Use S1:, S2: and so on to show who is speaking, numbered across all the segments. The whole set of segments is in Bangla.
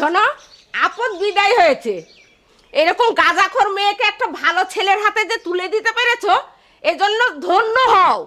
S1: শোনো, আপদ বিদায় হয়েছে। এরকম গাঁজাখোর মেয়েকে একটা ভালো ছেলের হাতে যে তুলে দিতে পেরেছো, এজন্য ধন্য হও।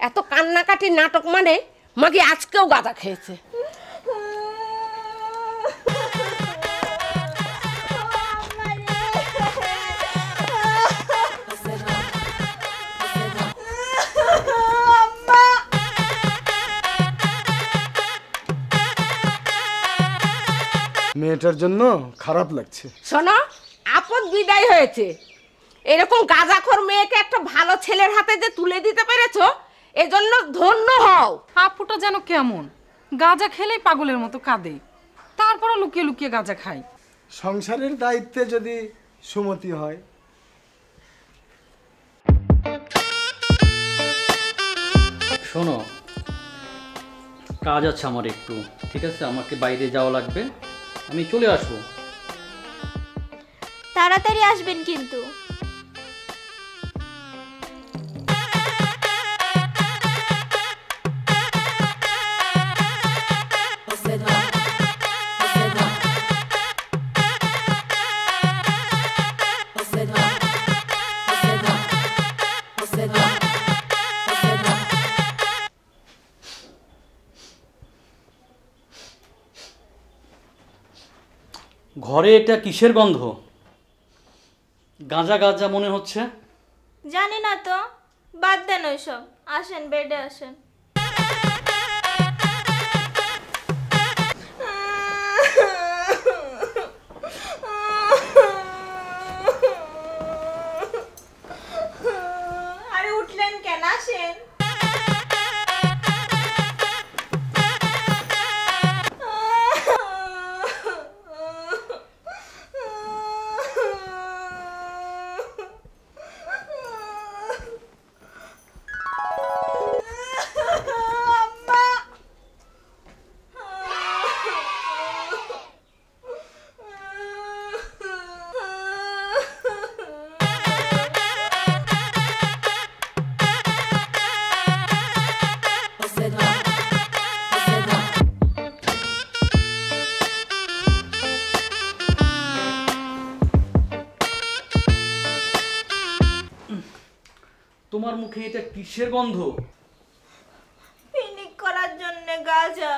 S1: এত কান্নাকাটির নাটক মানে মাকে আজকেও গাঁজা খেয়েছে।
S2: মেয়েটার জন্য খারাপ লাগছে।
S1: শোনো, আপদ বিদায় হয়েছে। এরকম গাঁজাখোর মেয়েকে একটা ভালো ছেলের হাতে যে তুলে দিতে পেরেছো, এজন্য ধন্য হও।
S3: আপুটা যেন কেমন, গাঁজা খেলেই পাগলের মতো কাঁদে, তারপরও লুকিয়ে লুকিয়ে গাঁজা খায়।
S2: সংসারের দায়িত্বে যদি সুমতি হয়।
S4: শোনো, কাজ আছে আমার একটু, ঠিক আছে? আমাকে বাইরে যাওয়া লাগবে, আমি চলে আসবো।
S5: তাড়াতাড়ি আসবেন কিন্তু।
S4: ঘরে এটা কিসের গন্ধ? গাঁজা গাঁজা মনে হচ্ছে।
S5: জানি না তো, বাদ দেন ওইসব, আসেন বেডে আসেন। আরে উঠলেন কেন? আসেন।
S4: তোমার মুখে এটা কিসের গন্ধ?
S5: পিকনিক করার জন্য গাঁজা।